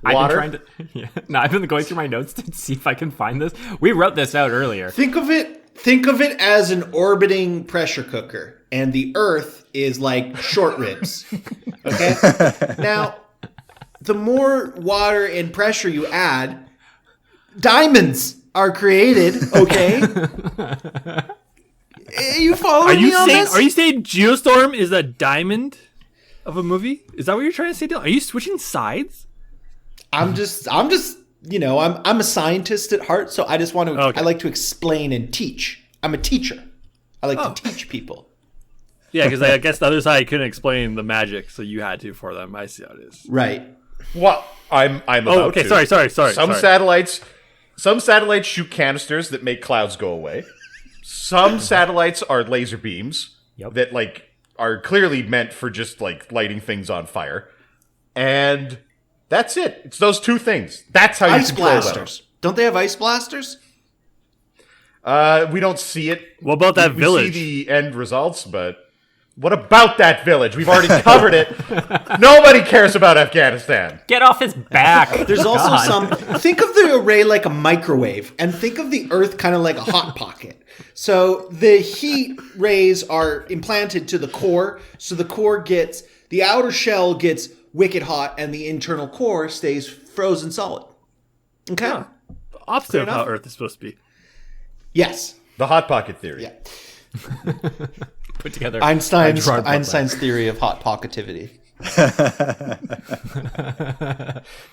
I've been trying to. Yeah, no, I've been going through my notes to see if I can find this. We wrote this out earlier. Think of it as an orbiting pressure cooker, and the Earth is like short ribs. Okay? Now, the more water and pressure you add, diamonds are created. Okay. You following me on this? Are you saying Geostorm is a diamond of a movie? Is that what you're trying to say, Dylan? Are you switching sides? I'm just, I'm a scientist at heart, so I just want to. Okay. I like to explain and teach. I'm a teacher. I like to teach people. Yeah, because I guess the other side couldn't explain the magic, so you had to for them. I see how it is. Right. Well, I'm about okay. to. Sorry. Some satellites shoot canisters that make clouds go away. Some satellites are laser beams that are clearly meant for just lighting things on fire. And that's it. It's those two things. That's how you Ice control blasters. Don't they have ice blasters? We don't see it. What about that we village? see the end results, but what about that village? We've already covered it. Nobody cares about Afghanistan. Get off his back. There's also some. Think of the array like a microwave, and think of the Earth kind of like a hot pocket. So the heat rays are implanted to the core, so the outer shell gets wicked hot, and the internal core stays frozen solid. Okay. Yeah. Opposite of how Earth is supposed to be. Yes. The hot pocket theory. Yeah. Put together Einstein's theory of hot pocketivity.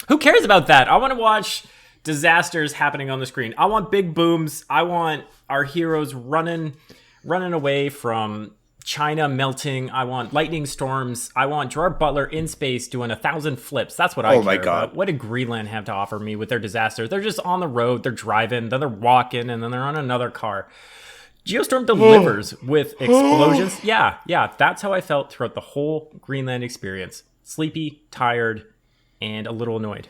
Who cares about that? I want to watch disasters happening on the screen. I want big booms. I want our heroes running away from China melting. I want lightning storms. I want Gerard Butler in space doing 1,000 flips. That's what I care about. What did Greenland have to offer me with their disasters? They're just on the road. They're driving. Then they're walking. And then they're on another car. Geostorm delivers with explosions. Yeah. That's how I felt throughout the whole Greenland experience. Sleepy, tired, and a little annoyed.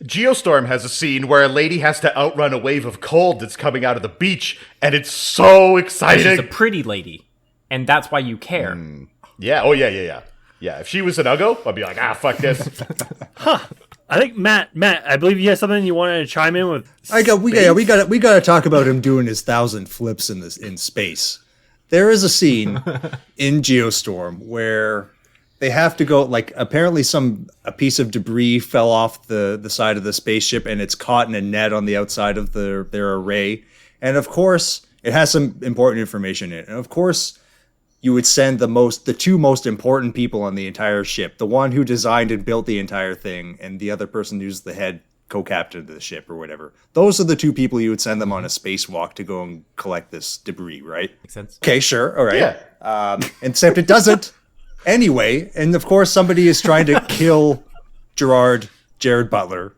Geostorm has a scene where a lady has to outrun a wave of cold that's coming out of the beach, and it's so exciting. She's a pretty lady, and that's why you care. Yeah. Oh, yeah. Yeah, if she was an Uggo, I'd be like, fuck this. I think Matt, I believe you have something you wanted to chime in with. We got to talk about him doing his 1,000 flips in space. There is a scene in Geostorm where they have to go, apparently a piece of debris fell off the side of the spaceship, and it's caught in a net on the outside of their array. And of course, it has some important information in it. And of course, you would send the two most important people on the entire ship, the one who designed and built the entire thing, and the other person who's the head co-captain of the ship or whatever. Those are the two people you would send them on a spacewalk to go and collect this debris, right? Makes sense. Okay, sure, all right. Yeah. Except it doesn't. Anyway, and of course somebody is trying to kill Gerard Butler,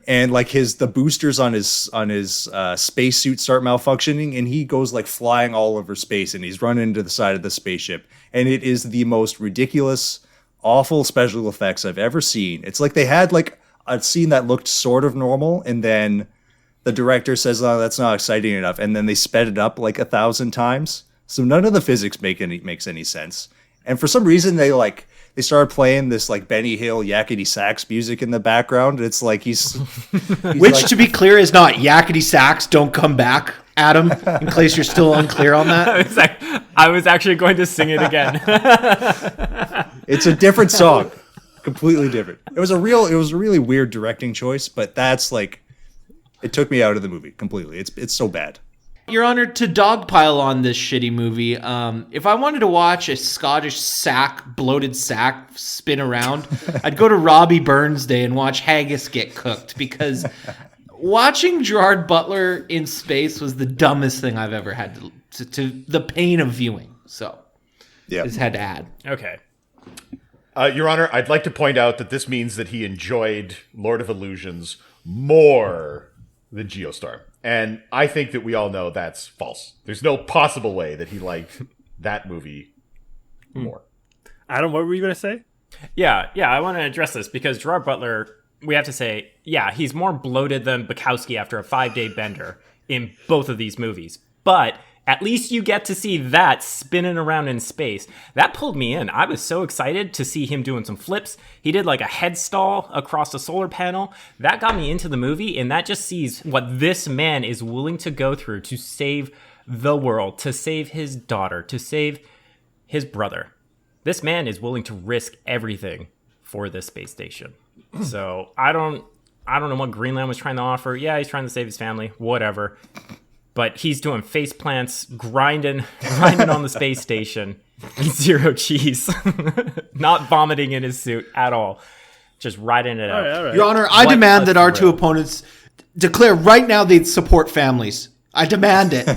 and the boosters on his spacesuit start malfunctioning, and he goes flying all over space, and he's running into the side of the spaceship, and it is the most ridiculous, awful special effects I've ever seen. It's like they had a scene that looked sort of normal, and then the director says, "Oh, that's not exciting enough," and then they sped it up 1,000 times. So none of the physics makes any sense. And for some reason, they started playing this Benny Hill yakety sax music in the background. It's he's Which, to be clear, is not yakety sax. Don't come back, Adam. In case you're still unclear on that. I was actually going to sing it again. It's a different song, completely different. It was a really weird directing choice, but that's it took me out of the movie completely. It's so bad. Your Honor, to dogpile on this shitty movie, if I wanted to watch a Scottish bloated sack spin around, I'd go to Robbie Burns Day and watch haggis get cooked, because watching Gerard Butler in space was the dumbest thing I've ever had to the pain of viewing. So, yeah, just had to add. Okay. Your Honor, I'd like to point out that this means that he enjoyed Lord of Illusions more than Geostorm. And I think that we all know that's false. There's no possible way that he liked that movie more. Adam, what were you going to say? Yeah, I want to address this because Gerard Butler, we have to say, he's more bloated than Bukowski after a 5-day bender in both of these movies. But at least you get to see that spinning around in space. That pulled me in. I was so excited to see him doing some flips. He did a head stall across a solar panel. That got me into the movie, and that just sees what this man is willing to go through to save the world, to save his daughter, to save his brother. This man is willing to risk everything for this space station. So I don't I don't know what Greenland was trying to offer. Yeah, he's trying to save his family, whatever. But he's doing face plants, grinding on the space station. Zero cheese. Not vomiting in his suit at all. Just riding it out. All right. Your Honor, I What demand a that our two thrill. opponents declare right now they'd support families. I demand it.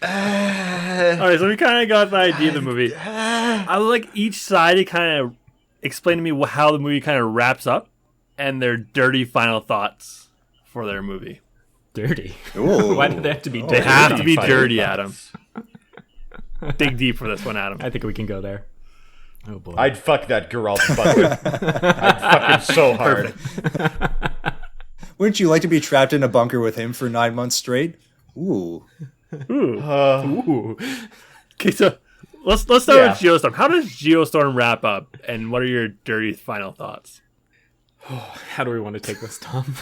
All right, so we kind of got the idea of the movie. I would like each side to kind of explain to me how the movie kind of wraps up and their dirty final thoughts for their movie. Dirty. Ooh. Why did they have to be They dirty? have to be Final dirty, thoughts. Adam. Dig deep for this one, Adam. I think we can go there. Oh boy. I'd fuck that Gerard Butler. I'd fuck him so hard. Wouldn't you like to be trapped in a bunker with him for 9 months straight? Ooh. Ooh. Okay, so let's start with Geostorm. How does Geostorm wrap up, and what are your dirty final thoughts? How do we want to take this, Tom?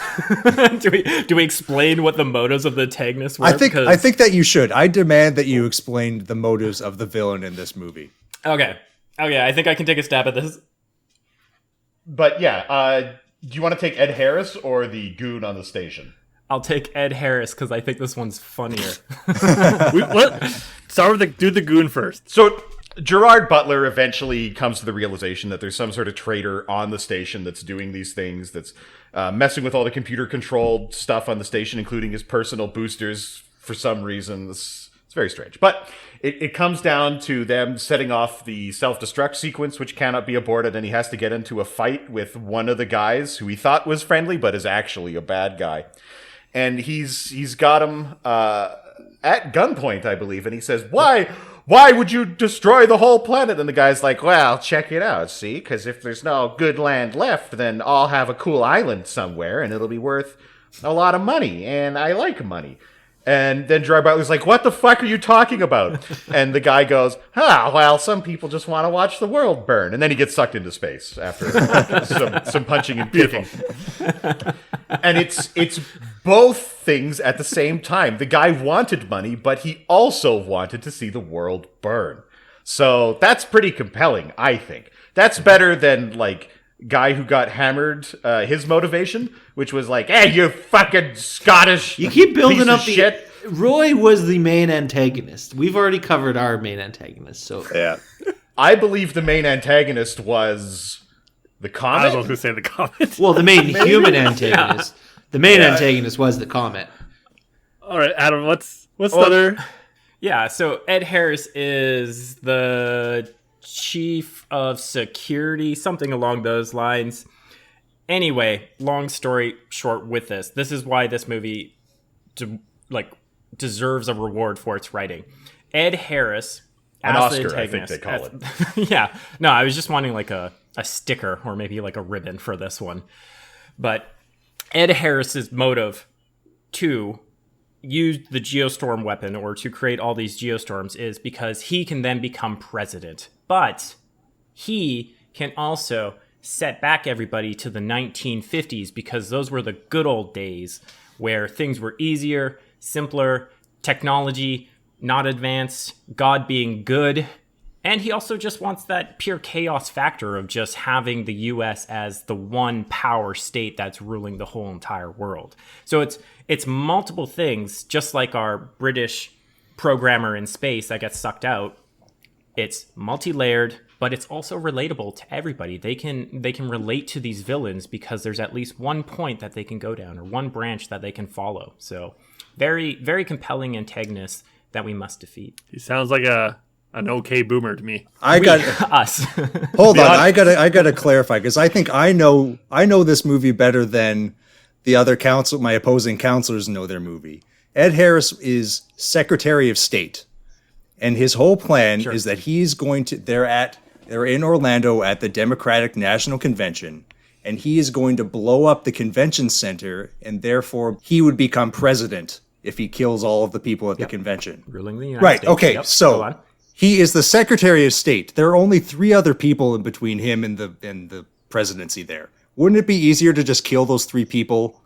do we explain what the motives of the antagonists were? I think that you should. I demand that you explain the motives of the villain in this movie. Okay, I think I can take a stab at this. But yeah, do you want to take Ed Harris or the goon on the station? I'll take Ed Harris because I think this one's funnier. Start with do the goon first. So Gerard Butler eventually comes to the realization that there's some sort of traitor on the station that's doing these things, that's messing with all the computer-controlled stuff on the station, including his personal boosters for some reason. It's very strange. But it comes down to them setting off the self-destruct sequence, which cannot be aborted, and he has to get into a fight with one of the guys who he thought was friendly, but is actually a bad guy. And he's got him at gunpoint, I believe, and he says, Why would you destroy the whole planet? And the guy's like, well, check it out, see? Because if there's no good land left, then I'll have a cool island somewhere, and it'll be worth a lot of money, and I like money. And then Gerard Butler's like, what the fuck are you talking about? And the guy goes, well, some people just want to watch the world burn. And then he gets sucked into space after some punching and kicking. And it's both things at the same time. The guy wanted money, but he also wanted to see the world burn. So that's pretty compelling, I think. That's better than, like, guy who got hammered, his motivation, which was like, hey, you fucking Scottish You keep building piece up of the shit. Roy was the main antagonist. We've already covered our main antagonist, so Yeah. I believe the main antagonist was the I was comet. going to say the comment. well, the main human antagonist. The main antagonist was the comet. All right, Adam, what's the other? Yeah, so Ed Harris is the chief of security, something along those lines. Anyway, long story short with this. This is why this movie deserves a reward for its writing. Ed Harris, An as the Oscar, I think antagonist, they call it. yeah. No, I was just wanting like a sticker or maybe like a ribbon for this one. But Ed Harris's motive to use the Geostorm weapon or to create all these Geostorms is because he can then become president. But he can also set back everybody to the 1950s because those were the good old days where things were easier, simpler, technology not advanced, God being good. And he also just wants that pure chaos factor of just having the US as the one power state that's ruling the whole entire world. So it's multiple things, just like our British programmer in space that gets sucked out. It's multi-layered, but it's also relatable to everybody. They can relate to these villains because there's at least one point that they can go down or one branch that they can follow. So very, very compelling antagonists that we must defeat. He sounds like an okay boomer to me. Us. Hold on, I gotta clarify because I think I know this movie better than the other my opposing counselors know their movie. Ed Harris is Secretary of State, and his whole plan is that he's going to. They're in Orlando at the Democratic National Convention, and he is going to blow up the convention center, and therefore he would become president if he kills all of the people at the convention. Ruling the United Right. States. Okay. Yep, go So on. he is the Secretary of State. There are only 3 other people in between him and the presidency there. Wouldn't it be easier to just kill those 3 people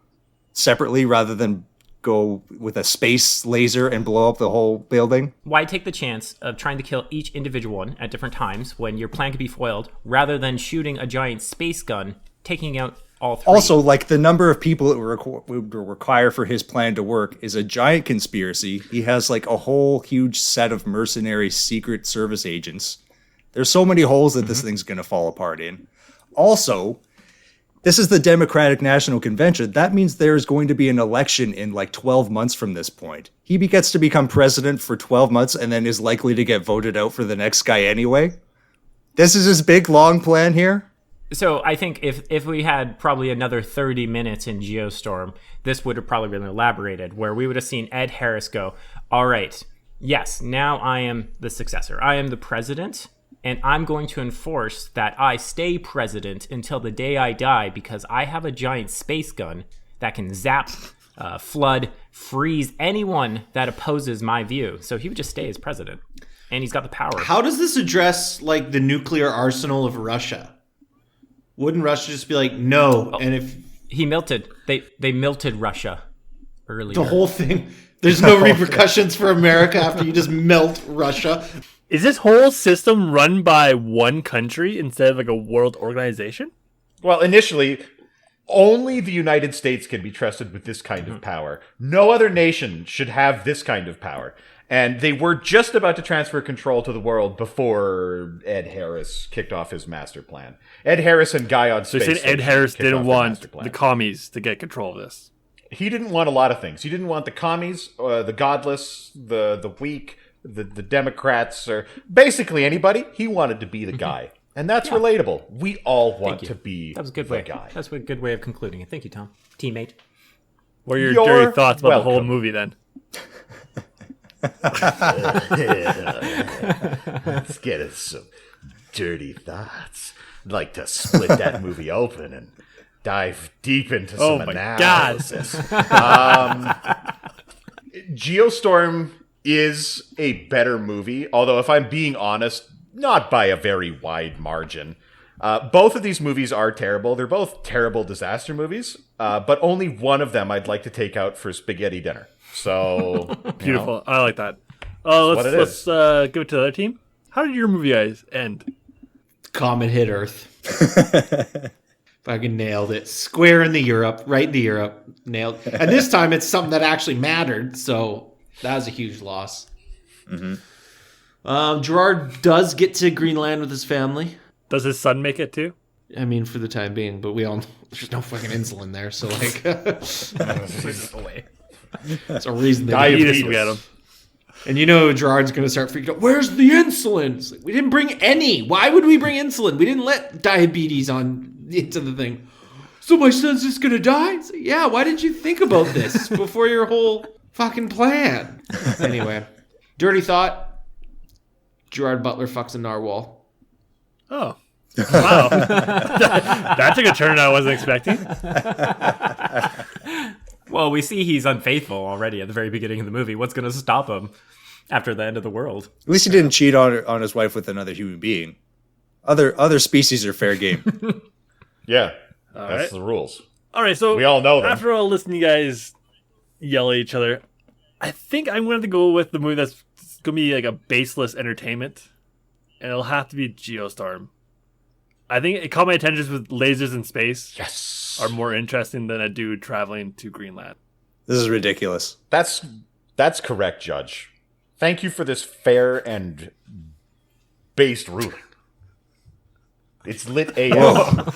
separately rather than go with a space laser and blow up the whole building? Why take the chance of trying to kill each individual one at different times when your plan could be foiled, rather than shooting a giant space gun, taking out all three? Also, like, the number of people it would require for his plan to work is a giant conspiracy. He has like a whole huge set of mercenary Secret Service agents. There's so many holes that this thing's going to fall apart in. Also, this is the Democratic National Convention. That means there's going to be an election in like 12 months from this point. He gets to become president for 12 months and then is likely to get voted out for the next guy anyway. This is his big, long plan here. So I think if we had probably another 30 minutes in Geostorm, this would have probably been elaborated, where we would have seen Ed Harris go, all right, yes, now I am the successor. I am the president. And I'm going to enforce that I stay president until the day I die, because I have a giant space gun that can zap, flood, freeze anyone that opposes my view. So he would just stay as president, and he's got the power. How does this address like the nuclear arsenal of Russia? Wouldn't Russia just be like, no? And if he melted, they melted Russia earlier. The whole thing. There's no repercussions for America after you just melt Russia. Is this whole system run by one country instead of like a world organization? Well, initially, only the United States can be trusted with this kind of power. No other nation should have this kind of power. And they were just about to transfer control to the world before Ed Harris kicked off his master plan. Ed Harris and Guy on So Space you're saying Ed Station Harris kicked didn't off want master plan. the commies to get control of this? He didn't want a lot of things. He didn't want the commies, the godless, the weak, the Democrats, or basically anybody. He wanted to be the guy. And that's relatable. We all want to be That was a good the way. guy. That's a good way of concluding it. Thank you, Tom. Teammate. What are your You're dirty thoughts about the whole welcome. movie then? Let's get us some dirty thoughts. I'd like to split that movie open and dive deep into some my analysis. Geostorm is a better movie, although if I'm being honest, not by a very wide margin. Both of these movies are terrible. They're both terrible disaster movies, but only one of them I'd like to take out for spaghetti dinner. So Beautiful. I like that. Let's give it to the other team. How did your movie guys end? Comet hit Earth. Fucking nailed it. Square in the Europe. Right into Europe. Nailed. And this time it's something that actually mattered. So that was a huge loss. Mm-hmm. Gerard does get to Greenland with his family. Does his son make it too? I mean, for the time being, but we all there's no fucking insulin there, so like, that's a reason they Diabetes will get him. And you know, Gerard's gonna start freaking out. Where's the insulin? It's like, we didn't bring any. Why would we bring insulin? We didn't let diabetes into the thing. So my son's just gonna die? It's like, yeah. Why didn't you think about this before your whole fucking plan? Anyway, dirty thought. Gerard Butler fucks a narwhal. Oh. Wow. that took a turn I wasn't expecting. Well, we see he's unfaithful already at the very beginning of the movie. What's going to stop him after the end of the world? At least he didn't cheat on his wife with another human being. Other species are fair game. Yeah, that's the rules. All right, so We all know them. after all listening, you guys yell at each other, I think I'm going to have to go with the movie that's going to be like a baseless entertainment, and it'll have to be Geostorm. I think it caught my attention with lasers in space. Yes. Are more interesting than a dude traveling to Greenland. This is ridiculous. That's correct, Judge. Thank you for this fair and based ruling. It's lit AF.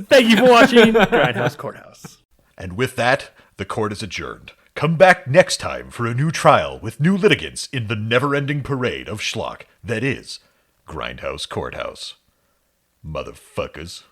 Thank you for watching Grindhouse Courthouse. And with that, the court is adjourned. Come back next time for a new trial with new litigants in the never-ending parade of schlock that is Grindhouse Courthouse. Motherfuckers.